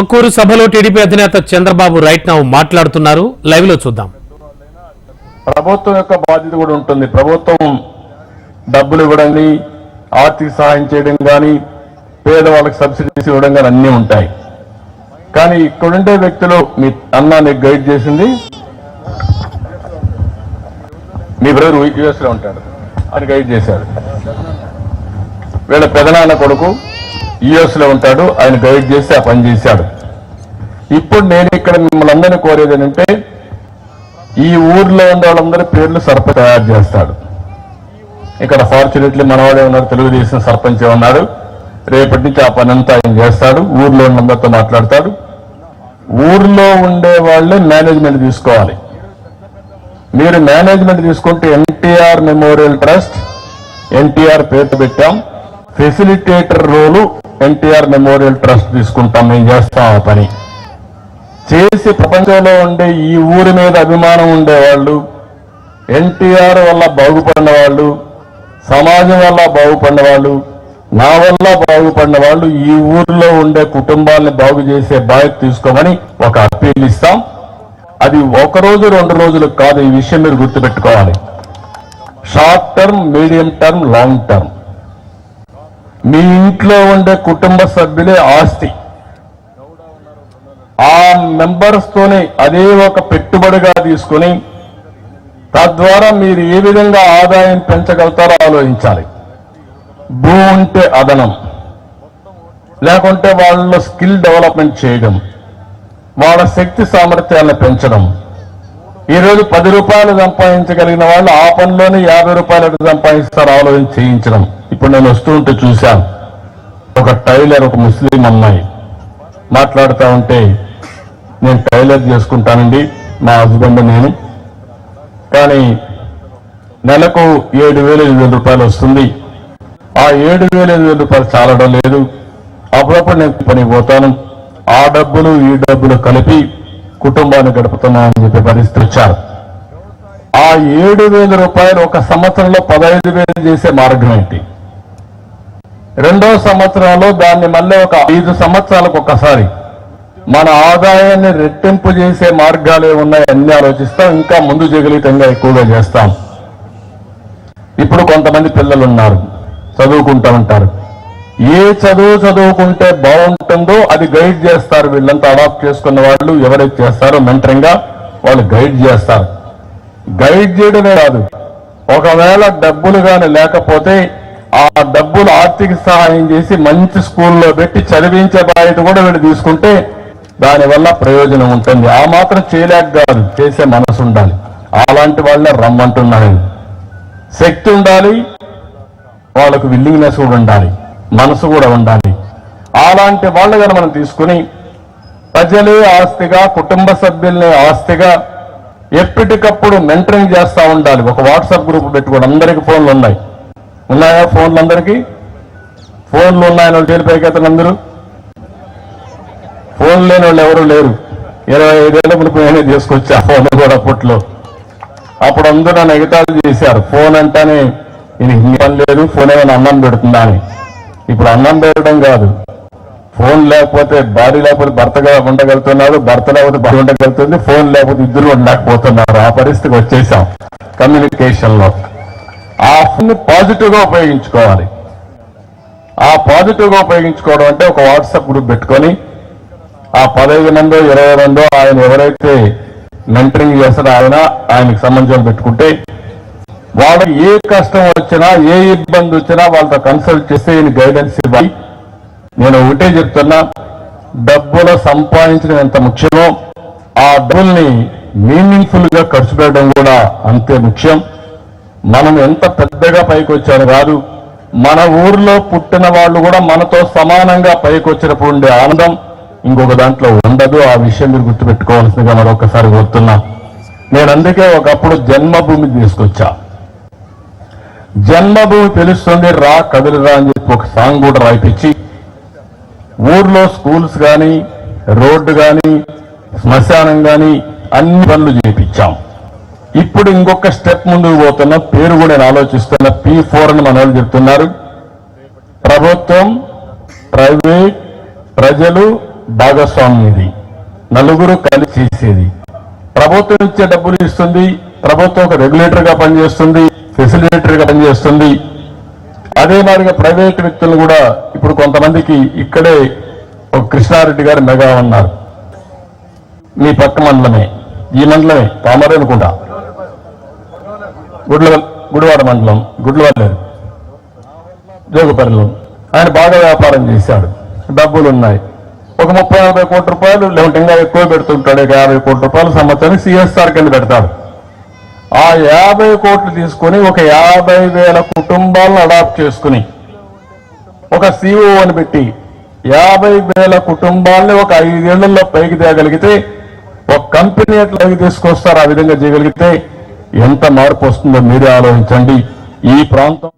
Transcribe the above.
తుమ్మకూరు సభలో టీడీపీ అధినేత Chandrababu right now మాట్లాడుతున్నారు. లైవ్ లో చూద్దాం. ప్రభుత్వం యొక్క బాధ్యత కూడా ఉంటుంది. ప్రభుత్వం డబ్బులు ఇవ్వడం, ఆర్థిక సహాయం చేయడం కానీ, పేదవాళ్ళకి సబ్సిడీస్ ఇవ్వడం కానీ అన్నీ ఉంటాయి. కానీ ఇక్కడుండే వ్యక్తులు, మీ అన్నాన్ని గైడ్ చేసింది మీ బ్రదర్ యుఎస్ లో ఉంటాడు, అని గైడ్ చేశాడు. వీళ్ళ పెదనాన్న కొడుకు యుఎస్ లో ఉంటాడు, ఆయన గైడ్ చేసి ఆ పని చేశాడు. ఇప్పుడు నేను ఇక్కడ మిమ్మల్ని అందరినీ కోరేది ఏంటంటే, ఈ ఊర్లో ఉండే వాళ్ళందరి పేర్లు సర్పంచ్ తయారు చేస్తాడు. ఇక్కడ ఫార్చునేట్లీ మనవాడే ఉన్నారు, తెలుగుదేశం సర్పంచ్ ఉన్నారు. రేపటి నుంచి ఆ పని అంతా ఆయన చేస్తాడు. ఊర్లో ఉన్న అందరితో మాట్లాడతాడు. ఊర్లో ఉండే వాళ్ళే మేనేజ్మెంట్ తీసుకోవాలి. మీరు మేనేజ్మెంట్ తీసుకుంటే ఎన్టీఆర్ మెమోరియల్ ట్రస్ట్, ఎన్టీఆర్ పేరు పెట్టాం. ఫెసిలిటేటర్ రోలు ఎన్టీఆర్ మెమోరియల్ ట్రస్ట్ తీసుకుంటాం. మేము చేస్తాం ఆ పని చేసి, ప్రపంచంలో ఉండే ఈ ఊరి మీద అభిమానం ఉండేవాళ్ళు, ఎన్టీఆర్ వల్ల బాగుపడిన వాళ్ళు, సమాజం వల్ల బాగుపడిన వాళ్ళు, నా వల్ల బాగుపడిన వాళ్ళు, ఈ ఊరిలో ఉండే కుటుంబాలను బాగు చేసే బాధ్యత తీసుకోమని ఒక అప్పీల్ ఇస్తాం. అది ఒక రోజు 2 రోజులు కాదు. ఈ విషయం మీరు గుర్తుపెట్టుకోవాలి. Short term, medium term, long term. మీ ఇంట్లో ఉండే కుటుంబ సభ్యులే ఆస్తి. ఆ మెంబర్స్ తోనే అదే ఒక పెట్టుబడిగా తీసుకుని, తద్వారా మీరు ఏ విధంగా ఆదాయం పెంచగలుగుతారో ఆలోచించాలి. భూమి ఉంటే అదనం, లేకుంటే వాళ్ళలో స్కిల్ డెవలప్మెంట్ చేయడం, వాళ్ళ శక్తి సామర్థ్యాలను పెంచడం. ఈరోజు 10 రూపాయలు సంపాదించగలిగిన వాళ్ళు ఆ పనిలోనే 50 రూపాయలు సంపాదిస్తారు ఆలోచన చేయించడం. ఇప్పుడు నేను వస్తూ ఉంటే చూశాను, ఒక టైలర్, ఒక ముస్లిం అమ్మాయి మాట్లాడుతూ ఉంటే, నేను టైలర్ చేసుకుంటానండి, మా హస్బెండ్ నేను, కానీ నెలకు 7,000-8,000 రూపాయలు వస్తుంది. ఆ 7,000-8,000 రూపాయలు చాలడం లేదు. అప్పుడప్పుడు నేను పనికి పోతాను, ఆ డబ్బులు ఈ డబ్బులు కలిపి కుటుంబాన్ని గడుపుతున్నానని చెప్పే పరిస్థితి వచ్చారు. ఆ 7,000 రూపాయలు ఒక సంవత్సరంలో 15,000 చేసే మార్గం ఏంటి? 2వ సంవత్సరంలో దాన్ని మళ్ళీ ఒక 5 సంవత్సరాలకు ఒకసారి మన ఆదాయాన్ని రెట్టింపు చేసే మార్గాలే ఉన్నాయి అన్ని ఆలోచిస్తాం. ఇంకా ముందు జగలితంగా ఎక్కువగా చేస్తాం. ఇప్పుడు కొంతమంది పిల్లలు ఉన్నారు, చదువుకుంటూ ఉంటారు. ఏ చదువుకుంటే బాగుంటుందో అది గైడ్ చేస్తారు. వీళ్ళంతా అడాప్ట్ చేసుకున్న వాళ్ళు ఎవరైతే చేస్తారో మెంటరింగ్ గా వాళ్ళు గైడ్ చేస్తారు. గైడ్ చేయడమే కాదు, ఒకవేళ డబ్బులు కానీ లేకపోతే ఆ డబ్బులు ఆర్థిక సహాయం చేసి మంచి స్కూల్లో పెట్టి చదివించే బాధ్యత కూడా వీళ్ళు తీసుకుంటే దానివల్ల ప్రయోజనం ఉంటుంది. ఆ మాత్రం చేయలేక కాదు, చేసే మనసు ఉండాలి. అలాంటి వాళ్ళనే రమ్మంటున్నాను. శక్తి ఉండాలి, వాళ్ళకు విల్లింగ్నెస్ కూడా ఉండాలి, మనసు కూడా ఉండాలి. అలాంటి వాళ్ళగా మనం తీసుకుని ప్రజలే ఆస్తిగా, కుటుంబ సభ్యుల్ని ఆస్తిగా ఎప్పటికప్పుడు మెంటరింగ్ చేస్తూ ఉండాలి. ఒక వాట్సాప్ గ్రూప్ పెట్టుకోండి. అందరికీ ఫోన్లు ఉన్నాయా? ఫోన్లు అందరికీ ఫోన్లు ఉన్నాయని వాళ్ళు తేలిపోయిపోతారు. అందరూ ఫోన్ లేని వాళ్ళు ఎవరు లేరు. 25 ఏళ్ల మునుపు నేనే తీసుకొచ్చా ఫోన్ కూడా. అప్పుడు అందరూ నన్ను ఎగతాళి చేశారు. ఫోన్ అంటేనే ఇది పని లేదు, ఫోన్ ఏమైనా అన్నం పెడుతుందా అని. ఇప్పుడు అన్నం పెట్టడం కాదు, ఫోన్ లేకపోతే భార్య లేకపోతే భర్తగా ఉండగలుగుతున్నారు, భర్త లేకపోతే భార్య ఉండగలుగుతుంది, ఫోన్ లేకపోతే ఇద్దరు ఉండలేకపోతున్నారు. ఆ పరిస్థితికి వచ్చేసాం కమ్యూనికేషన్ లో. ఆ ఫోన్ పాజిటివ్ గా ఉపయోగించుకోవాలి. ఆ పాజిటివ్ గా ఉపయోగించుకోవడం అంటే ఒక వాట్సాప్ గ్రూప్ పెట్టుకొని ఆ 15 మందో 20 మందో ఆయన ఎవరైతే మెంటరింగ్ చేస్తాడో ఆయనకి సంబంధించి పెట్టుకుంటే, వాళ్ళకి ఏ కష్టం వచ్చినా, ఏ ఇబ్బంది వచ్చినా వాళ్ళతో కన్సల్ట్ చేస్తే ఈయన గైడెన్స్ ఇవ్వాలి. నేను ఒకటే చెప్తున్నా, డబ్బులు సంపాదించడం ఎంత ముఖ్యమో ఆ డబ్బుల్ని మీనింగ్ఫుల్ గా ఖర్చు పెట్టడం కూడా అంతే ముఖ్యం. మనం ఎంత పెద్దగా పైకి వచ్చాను కాదు, మన ఊర్లో పుట్టిన వాళ్ళు కూడా మనతో సమానంగా పైకి వచ్చినప్పుడు ఉండే ఆనందం ఇంకొక దాంట్లో ఉండదు. ఆ విషయం మీరు గుర్తుపెట్టుకోవాల్సిందిగా మరొకసారి కోరుతున్నా. నేను అందుకే ఒకప్పుడు జన్మభూమి తీసుకొచ్చా. జన్మభూమి తెలుస్తుంది రా కదిలిరా అని చెప్పి ఒక సాంగ్ కూడా రాయిపించి ఊర్లో స్కూల్స్ కానీ, రోడ్డు కానీ, శ్మశానం కానీ అన్ని పనులు చేయించాం. ఇప్పుడు ఇంకొక స్టెప్ ముందుకు పోతున్నా. పేరు కూడా నేను ఆలోచిస్తున్నా. P4 అని మన వాళ్ళు చెప్తున్నారు. ప్రభుత్వం, ప్రైవేట్, ప్రజలు, భాగస్వామ్యం ఇది, నలుగురు కలిసి చేసేది. ప్రభుత్వం ఇచ్చే డబ్బులు ఇస్తుంది, ప్రభుత్వం ఒక రెగ్యులేటర్ గా పనిచేస్తుంది, ఫెసిలిటేటర్ గా పనిచేస్తుంది. అదే మాదిరిగా ప్రైవేట్ వ్యక్తులు కూడా ఇప్పుడు కొంతమందికి ఇక్కడే ఒక కృష్ణారెడ్డి గారు మెగా ఉన్నారు, మీ పక్క మండలమే, ఈ మండలమే పామరే అనుకుంటా, గుడివాడ మండలం, గుడ్లవల్లేరు, జోగుపల్లిలో. ఆయన బాగా వ్యాపారం చేశాడు, డబ్బులు ఉన్నాయి, ఒక 30-40 కోట్ల రూపాయలు, లేకుంటే ఇంకా ఎక్కువ పెడుతుంటాడు, 50 కోట్ల రూపాయలు సంవత్సరానికి సిఎస్ఆర్ కింద పెడతాడు. ఆ 50 కోట్లు తీసుకుని ఒక 50,000 కుటుంబాలను అడాప్ట్ చేసుకుని ఒక సిఓ అని పెట్టి 50,000 కుటుంబాలని ఒక 5 ఏళ్లలో పైకి తేగలిగితే, ఒక కంపెనీ ఎట్లా తీసుకొస్తారు, ఆ విధంగా చేయగలిగితే ఎంత మార్పు వస్తుందో మీరే ఆలోచించండి. ఈ ప్రాంతం